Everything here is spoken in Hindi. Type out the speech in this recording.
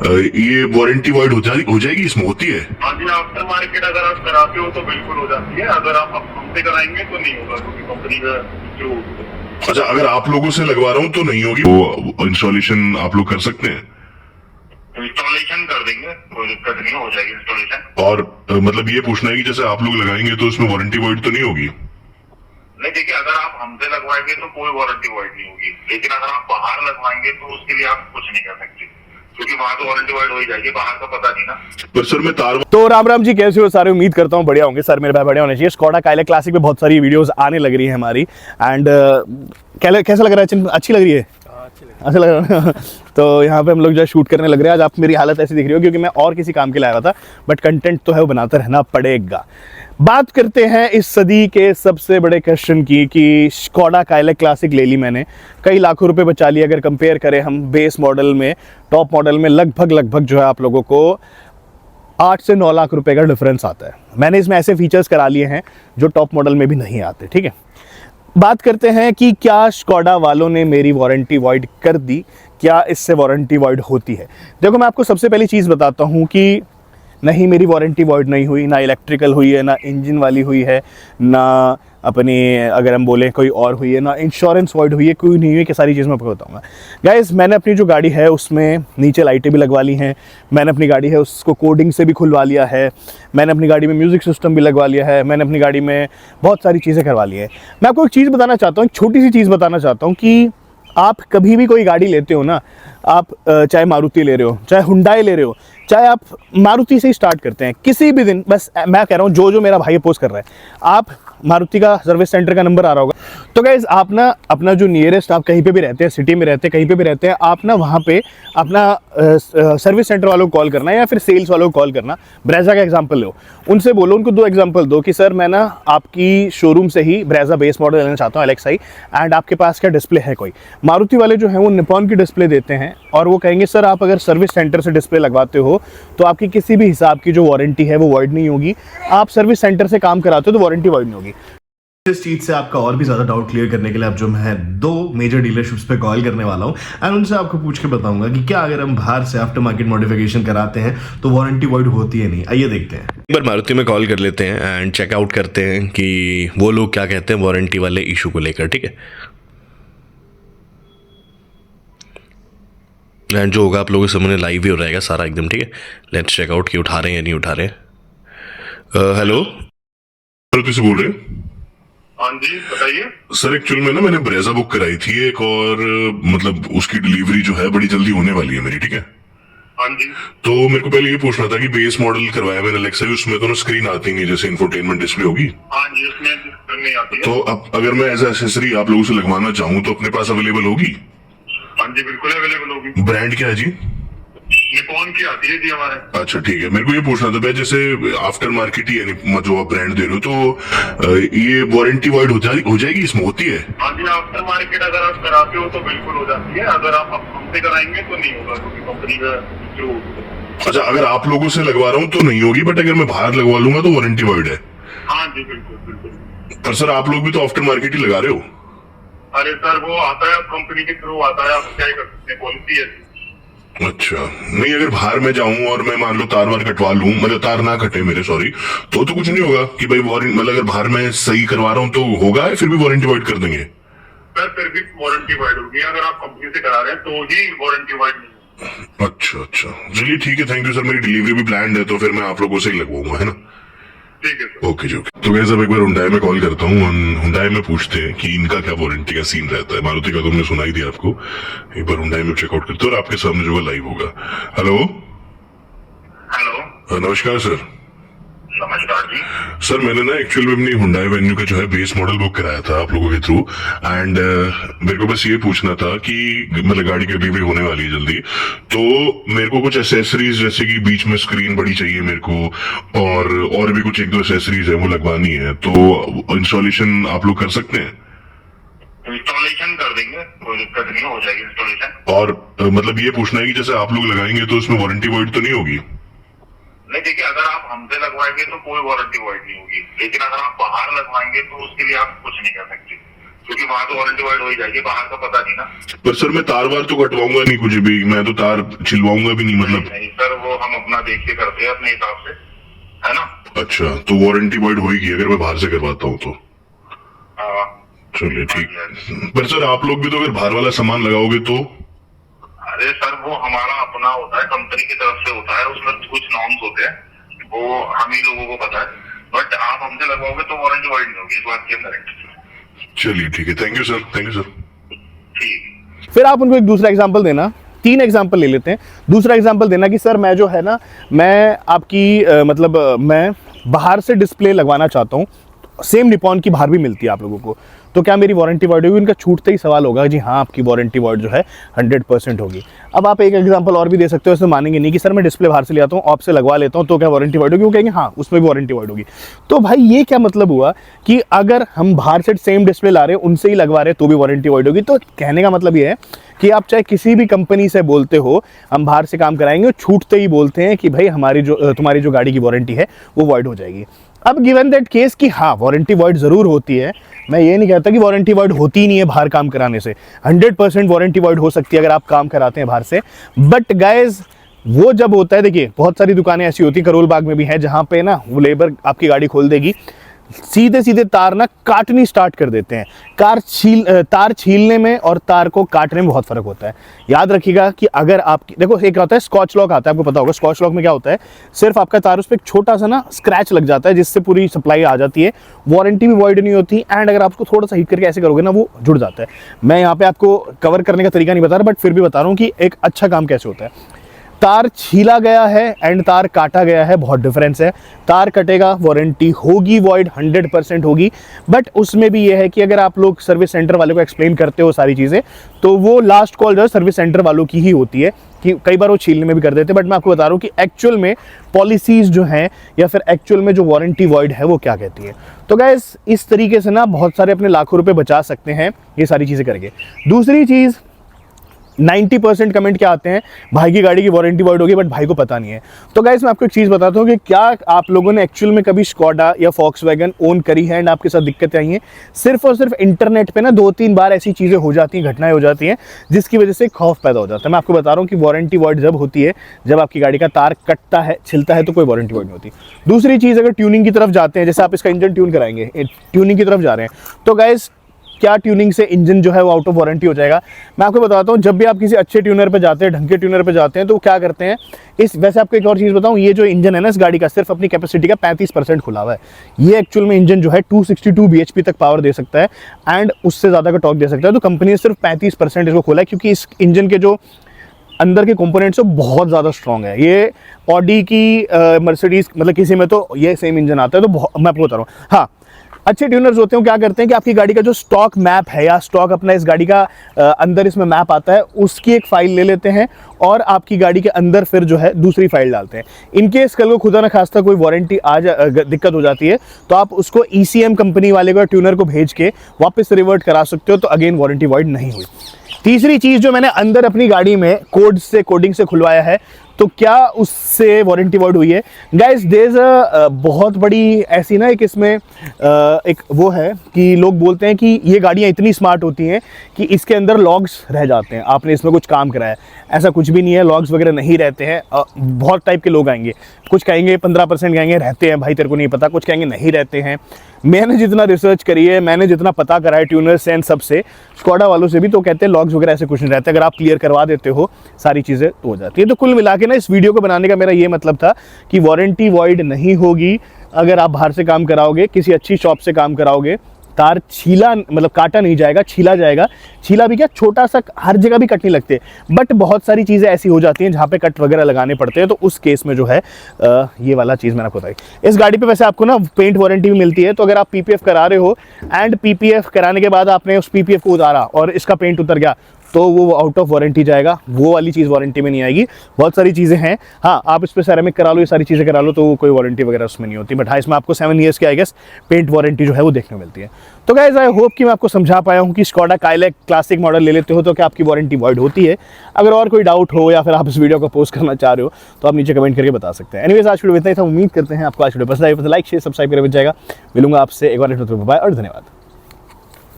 ये वारंटी वाइड हो जाएगी, इसमें होती है? हाँ जी, आफ्टर मार्केट अगर आप कराते हो तो बिल्कुल हो जाती है, अगर आप हमसे कराएंगे तो नहीं होगा, क्योंकि कंपनी का जो। अच्छा, अगर आप लोगों से लगवा रहा हूँ तो नहीं होगी, वो इंस्टॉलेशन आप लोग कर सकते हैं? इंस्टॉलेशन कर देंगे, कोई दिक्कत नहीं, हो जाएगी इंस्टॉलेशन। और मतलब ये पूछना है कि जैसे आप लोग लगाएंगे तो इसमें वारंटी वाइड तो नहीं होगी? नहीं, देखिए, अगर आप हमसे लगवाएंगे तो कोई वारंटी वाइड नहीं होगी, लेकिन अगर आप बाहर लगवाएंगे तो उसके लिए आप कुछ नहीं कर सकते, क्योंकि वहां तो वारंटी वाइड हो ही जाएगी, बाहर का पता नहीं ना। पर सर मैं तार। तो राम राम जी, कैसे हो सारे? उम्मीद करता हूँ बढ़िया होंगे सर, मेरे भाई बढ़िया होने चाहिए। स्कोडा काइलैक क्लासिक पे बहुत सारी वीडियोस आने लग रही है हमारी, एंड कैसा लग रहा है? अच्छी लग रही है? अच्छा लग रहा है। तो यहाँ पे हम लोग जो शूट करने लग रहे हैं। आज आप मेरी हालत ऐसी दिख रही हो क्योंकि मैं और किसी काम के लिए आया था, बट कंटेंट तो है वो बनाता रहना पड़ेगा। बात करते हैं इस सदी के सबसे बड़े क्वेश्चन की कि स्कोडा काइलैक क्लासिक ले ली मैंने, कई लाखों रुपए बचा लिए। अगर कंपेयर करें हम बेस मॉडल में टॉप मॉडल में, लगभग जो है आप लोगों को 8 से 9 लाख रुपए का डिफरेंस आता है। मैंने इसमें ऐसे फीचर्स करा लिए हैं जो टॉप मॉडल में भी नहीं आते, ठीक है। बात करते हैं कि क्या स्कोडा वालों ने मेरी वारंटी वॉइड कर दी, क्या इससे वारंटी वॉइड होती है? देखो, मैं आपको सबसे पहली चीज़ बताता हूँ कि नहीं, मेरी वारंटी वॉइड नहीं हुई, ना इलेक्ट्रिकल हुई है, ना इंजन वाली हुई है, ना अपनी अगर हम बोलें कोई और हुई है, ना इंश्योरेंस वॉइड हुई है, कोई नहीं हुई है। कि सारी चीज़ मैं आपको बताऊँगा। गाइस, मैंने अपनी जो गाड़ी है उसमें नीचे लाइटें भी लगवा ली हैं, मैंने अपनी गाड़ी है उसको कोडिंग से भी खुलवा लिया है, मैंने अपनी गाड़ी में म्यूज़िक सिस्टम भी लगवा लिया है, मैंने अपनी गाड़ी में बहुत सारी चीज़ें करवा ली है। मैं आपको एक चीज़ बताना चाहता हूँ, एक छोटी सी चीज़ बताना चाहता हूँ कि आप कभी भी कोई गाड़ी लेते हो ना, आप चाहे मारुति ले रहे हो, चाहे हुंडई ले रहे हो, चाहे आप मारुति से ही स्टार्ट करते हैं किसी भी दिन, बस मैं कह रहा हूँ जो मेरा भाई पोस्ट कर रहा है, आप मारुति का सर्विस सेंटर का नंबर आ रहा होगा। तो गाइस, आप ना अपना जो नियरेस्ट, आप कहीं पे भी रहते हैं, सिटी में रहते हैं, कहीं पे भी रहते हैं, आप ना वहाँ पे अपना सर्विस सेंटर वालों को कॉल करना या फिर सेल्स वालों को कॉल करना। ब्रेजा का एग्जांपल लो, उनसे बोलो, उनको 2 एग्जांपल दो कि सर मैं ना आपकी शोरूम से ही ब्रेजा बेस मॉडल लेना चाहता हूँ LXi, एंड आपके पास क्या डिस्प्ले है कोई? मारुति वाले जो हैं वो निपॉन की डिस्प्ले देते हैं और वो कहेंगे सर आप अगर सर्विस सेंटर से डिस्प्ले लगवाते हो तो आपकी किसी भी हिसाब की जो वारंटी है वो वॉइड नहीं होगी। आप सर्विस सेंटर से काम कराते हो तो वारंटी वॉइड नहीं होगी। इस चीज से आपका और भी ज्यादा डाउट क्लियर करने के लिए अब जो मैं 2 मेजर डीलरशिप्स पे कॉल करने वाला हूं, एंड उनसे आपको पूछ के बताऊंगा कि क्या अगर हम बाहर से आफ्टर मार्केट मॉडिफिकेशन कराते हैं तो वारंटी वॉइड होती है नहीं। आइए देखते हैं। एक बार मारुति में कॉल कर लेते हैं एंड चेकआउट करते हैं कि वो लोग क्या कहते हैं वारंटी वाले इशू को लेकर, ठीक है। एंड जो होगा आप लोगों के सामने लाइव ही हो रहेगा सारा एकदम, ठीक है। लेट्स चेकआउट कि उठा रहे हैं या नहीं उठा रहे हैं। हेलो, मारुति से बोल रहे हैं? हाँ जी, बताइए। सर एक्चुअल में ना मैंने ब्रेजा बुक कराई थी एक, और मतलब उसकी डिलीवरी जो है बड़ी जल्दी होने वाली है मेरी, ठीक है। हाँ जी। तो मेरे को पहले ये पूछना था कि बेस मॉडल करवाया मैंने LXi, उसमें तो ना स्क्रीन आती नहीं, जैसे इंफोटेनमेंट डिस्प्ले होगी। हाँ जी, उसमें नहीं आती है। तो अब अगर मैं एज एसेसरी आप लोगों से लगवाना चाहूँ तो अपने पास अवेलेबल होगी? हाँ जी, बिल्कुल अवेलेबल होगी। ब्रांड क्या है जी? निपॉन की आती है जी हमारे। अच्छा, ठीक है। मेरे को ये पूछना था भाई, जैसे आफ्टर मार्केट ही यानी जो आप ब्रांड दे रहे हो, तो ये वारंटी वाइड हो जाएगी, इसमें होती है? हाँ जी, आफ्टर मार्केट अगर आप कराते हो तो बिल्कुल हो जाती है, अगर आप हमसे कराएंगे तो नहीं होगा, क्योंकि कंपनी का जो। अच्छा, अगर आप लोगों से लगवा रहा हूँ तो नहीं होगी, बट अगर मैं बाहर लगवा लूंगा तो वारंटी वाइड है? हाँ जी, बिल्कुल बिल्कुल। पर सर आप लोग भी तो आफ्टर मार्केट ही लगा रहे हो। अरे सर, वो आता है कंपनी के थ्रू आता है, आप क्या कर सकते हैं, पॉलिसी है। अच्छा, नहीं अगर बाहर मैं जाऊं और मैं मान लो तार वार कटवा लूं, मतलब तार ना कटे मेरे, सॉरी, तो कुछ नहीं होगा कि भाई वारंटी, मतलब अगर बाहर मैं सही करवा रहा हूं तो होगा, फिर भी वारंटी वाइड कर देंगे? सर फिर भी वारंटी वाइड होगी, अगर आप कंपनी से करा रहे हैं तो ही वारंटी वाइड नहीं। अच्छा, चलिए ठीक है, थैंक यू सर। मेरी डिलीवरी भी प्लान है तो फिर मैं आप लोगों से ही लगवाऊंगा, है ना? ठीक है सर। ओके जी, ओके। तो वैसे अब एक बार हुंडई में कॉल करता हूँ, हुंडई में पूछते हैं कि इनका क्या वारंटी का सीन रहता है। मारुति का तो हमने सुना ही दिया आपको, एक बार हुंडई में चेकआउट करते हैं और आपके सामने जो है लाइव होगा। हेलो। हेलो, नमस्कार सर। नमस्कार जी। सर मैंने ना एक्चुअल में अपनी हुंडई वेन्यू का जो है बेस मॉडल बुक कराया था आप लोगों के थ्रू, एंड मेरे को बस ये पूछना था कि मतलब गाड़ी की डिलीवरी होने वाली है जल्दी, तो मेरे को कुछ एसेसरीज जैसे कि बीच में स्क्रीन बड़ी चाहिए मेरे को, और भी कुछ 1-2 एसेसरीज है वो लगवानी है, तो इंस्टॉलेशन आप लोग कर सकते हैं? इंस्टॉलेशन कर देंगे, कोई दिक्कत नहीं, हो जाएगी इंस्टॉलेशन। और मतलब ये पूछना है कि जैसे आप लोग लगाएंगे तो इसमें वारंटी वाइड तो नहीं होगी? नहीं, देखिए, अगर आप हमसे लगवाएंगे तो कोई वारंटी वाइड नहीं होगी, लेकिन अगर आप बाहर लगवाएंगे तो उसके लिए आप कुछ नहीं कर सकते, क्योंकि वहां तो वारंटी वाइड हो ही जाएगी, बाहर का पता नहीं ना। पर सर मैं तार वार तो कटवाऊंगा नहीं कुछ भी, मैं तो तार छिलवाऊंगा भी नहीं मतलब। नहीं सर, वो हम अपना देख के करते हैं अपने हिसाब से, है ना। अच्छा, तो वारंटी वाइड होगी अगर मैं बाहर से करवाता हूँ तो? हाँ। चलिए ठीक। पर सर आप लोग भी तो अगर बाहर वाला सामान लगाओगे तो? अरे सर, वो हमारा अपना होता है, कंपनी की तरफ से होता है, उसमें कुछ नॉर्म्स होते हैं, वो हम ही लोगों को पता है। बट आप हमसे लगवाओगे तो वारंटी वाइड नहीं होगी, इस बात की गारंटी। चलिए ठीक है, thank you sir, thank you sir. ठीक। फिर आप उनको एक दूसरा एग्जाम्पल देना, 3 एग्जाम्पल ले लेते हैं। दूसरा एग्जाम्पल देना कि सर मैं जो है ना, मैं आपकी मैं बाहर से डिस्प्ले लगवाना चाहता हूँ, सेम निपॉन की बाहर भी मिलती है आप लोगों को, तो क्या मेरी वारंटी वाइड होगी? उनका छूटते ही सवाल होगा जी हाँ, आपकी वारंटी वाइड जो है 100% होगी। अब आप एक एग्जांपल और भी दे सकते हो, इसमें मानेंगे नहीं कि सर मैं डिस्प्ले बाहर से ले आता हूँ, ऑप से लगवा लेता हूँ, तो क्या वारंटी वाइड होगी? वो कहेंगे हाँ, उसमें भी वारंटी वाइड होगी। तो भाई ये क्या मतलब हुआ कि अगर हम बाहर से सेम डिस्प्ले ला रहे हैं, उनसे ही लगवा रहे हैं, तो भी वारंटी वाइड होगी? तो कहने का मतलब ये है कि आप चाहे किसी भी कंपनी से बोलते हो हम बाहर से काम कराएंगे, छूटते ही बोलते हैं कि भाई हमारी जो तुम्हारी जो गाड़ी की वारंटी है वो वाइड हो जाएगी। अब गिवन दैट केस कि हाँ वारंटी वाइड ज़रूर होती है, मैं ये नहीं कहता कि वारंटी वाइड होती ही नहीं है बाहर काम कराने से, 100% वारंटी वाइड हो सकती है अगर आप काम कराते हैं बाहर से। बट गाइज वो जब होता है, देखिए बहुत सारी दुकानें ऐसी होती, करोल बाग में भी है, जहाँ पे ना वो लेबर आपकी गाड़ी खोल देगी, सीधे सीधे तार ना काटनी स्टार्ट कर देते हैं। तार छीलने में और तार को काटने में बहुत फर्क होता है। याद रखिएगा कि अगर आपकी, देखो एक होता है स्कॉच लॉक आता है, आपको पता होगा स्कॉच लॉक में क्या होता है, सिर्फ आपका तार उस पर एक छोटा सा ना स्क्रैच लग जाता है जिससे पूरी सप्लाई आ जाती है, वारंटी भी वॉइड नहीं होती, एंड अगर आप उसको थोड़ा सा हीट करके ऐसे करोगे ना वो जुड़ जाता है। मैं यहाँ पे आपको कवर करने का तरीका नहीं बता रहा, बट फिर भी बता रहा हूँ कि एक अच्छा काम कैसे होता है। तार छीला गया है एंड तार काटा गया है, बहुत डिफरेंस है। तार कटेगा, वारंटी होगी वॉइड, 100% होगी, बट उसमें भी ये है कि अगर आप लोग सर्विस सेंटर वाले को एक्सप्लेन करते हो सारी चीज़ें, तो वो लास्ट कॉल जो है सर्विस सेंटर वालों की ही होती है, कि कई बार वो छीलने में भी कर देते हैं। बट मैं आपको बता रहा हूँ कि एक्चुअल में पॉलिसीज़ जो हैं या फिर एक्चुअल में जो वारंटी वॉइड है वो क्या कहती है। तो गाइस इस तरीके से ना बहुत सारे अपने लाखों रुपये बचा सकते हैं ये सारी चीज़ें करके। दूसरी चीज़, 90% कमेंट क्या आते हैं, भाई की गाड़ी की वारंटी वाइड होगी बट भाई को पता नहीं है। तो गाइस मैं आपको एक चीज़ बताता हूँ कि क्या आप लोगों ने एक्चुअल में कभी स्कोडा या फॉक्सवैगन ओन करी है एंड आपके साथ दिक्कतें आई हैं? सिर्फ और सिर्फ इंटरनेट पे ना 2-3 बार ऐसी चीज़ें हो जाती हैं, घटनाएं हो जाती हैं जिसकी वजह से खौफ पैदा हो जाता है। मैं आपको बता रहा हूँ कि वारंटी वाइड जब होती है जब आपकी गाड़ी का तार कटता है, छिलता है, तो कोई वारंटी वाइड नहीं होती। दूसरी चीज़, अगर ट्यूनिंग की तरफ जाते हैं, जैसे आप इसका इंजन ट्यून कराएंगे, ट्यूनिंग की तरफ जा रहे हैं, तो गाइस क्या ट्यूनिंग से इंजन जो है वो आउट ऑफ वारंटी हो जाएगा? मैं आपको बताता हूँ, जब भी आप किसी अच्छे ट्यूनर पे जाते हैं, ढंग के ट्यूनर पे जाते हैं, तो वो क्या करते हैं, वैसे आपको एक और चीज़ बताऊँ, ये जो इंजन है ना इस गाड़ी का, सिर्फ अपनी कैपेसिटी का 35% खुला हुआ है। ये एक्चुअल में इंजन जो है 262 bhp तक पावर दे सकता है एंड उससे ज़्यादा का टॉर्क दे सकता है। तो कंपनी ने सिर्फ 35% इसको खोला है, क्योंकि इस इंजन के जो अंदर के कंपोनेंट्स बहुत ज़्यादा स्ट्रॉन्ग है। ये ऑडी की मर्सिडीज, मतलब किसी में तो ये सेम इंजन आता है। तो मैं आपको बता रहा हूँ, हाँ अच्छे ट्यूनर्स होते हैं, क्या करते हैं कि आपकी गाड़ी का जो स्टॉक मैप है या स्टॉक अपना इस गाड़ी का अंदर इसमें मैप आता है, उसकी एक फाइल ले लेते हैं और आपकी गाड़ी के अंदर फिर जो है दूसरी फाइल डालते हैं। इनकेस कल को खुदा न खास्ता कोई वारंटी दिक्कत हो जाती है तो आप उसको ECM कंपनी वाले को, ट्यूनर को भेज के वापस रिवर्ट करा सकते हो, तो अगेन वारंटी वाइड नहीं हुई। तीसरी चीज़ जो मैंने अंदर अपनी गाड़ी में कोडिंग से खुलवाया है, तो क्या उससे वारंटी वाइड हुई है? गाइस देयर इज अ बहुत बड़ी ऐसी ना एक इसमें एक वो है कि लोग बोलते हैं कि ये गाड़ियाँ इतनी स्मार्ट होती हैं कि इसके अंदर लॉग्स रह जाते हैं, आपने इसमें कुछ काम कराया। ऐसा कुछ भी नहीं है, लॉग्स वगैरह नहीं रहते हैं। बहुत टाइप के लोग आएंगे, कुछ कहेंगे 15% कहेंगे रहते हैं, भाई तेरे को नहीं पता, कुछ कहेंगे नहीं रहते हैं। मैंने जितना रिसर्च करी है, मैंने जितना पता करा है ट्यूनर से एंड सबसे, स्कोडा वालों से भी, तो कहते हैं लॉग्स वगैरह ऐसे कुछ नहीं रहते। अगर आप क्लियर करवा देते हो सारी चीज़ें तो हो जाती है। तो कुल मिला के ना इस वीडियो को बनाने का मेरा ये मतलब था कि वारंटी वॉइड नहीं होगी अगर आप बाहर से काम कराओगे, किसी अच्छी शॉप से काम कराओगे। तार छीला, मतलब काटा नहीं जाएगा, छीला जाएगा। छीला भी क्या, छोटा सा, हर जगह भी कट नहीं लगते, बट बहुत सारी चीज़ें ऐसी हो जाती हैं जहाँ पे कट वगैरह लगाने पड़ते हैं। तो उस केस में जो है ये वाला चीज़ मैंने आपको बताई। इस गाड़ी पे वैसे आपको ना पेंट वारंटी भी मिलती है। तो अगर आप PPF करा रहे हो एंड PPF कराने के बाद आपने उस PPF को उतारा और इसका पेंट उतर गया, तो वो आउट ऑफ वारंटी जाएगा, वो वाली चीज़ वारंटी में नहीं आएगी। बहुत सारी चीज़ें हैं, हाँ आप इस पर सेरेमिक करा लो, ये सारी चीज़ें करा लो, तो कोई वारंटी वगैरह उसमें नहीं होती। बट हाँ, इसमें आपको 7 ईयर्स की आई गेस पेंट वारंटी जो है वो देखने मिलती है। तो गाइस आई होप कि मैं आपको समझा पाया हूँ कि स्कोडा काइलैक क्लासिक मॉडल ले लेते हो तो क्या आपकी वारंटी वॉइड होती है। अगर और कोई डाउट हो या फिर आप इस वीडियो को पोस्ट करना चाह रहे हो तो आप नीचे कमेंट करके बता सकते हैं। एनीवेज आज वीडियो इतना ही था, उम्मीद करते हैं आपको आज वीडियो पसंद आई। लाइक शेयर सब्सक्राइब करके बच जाएगा। मिलूंगा आपसे एक बार, बाय और धन्यवाद।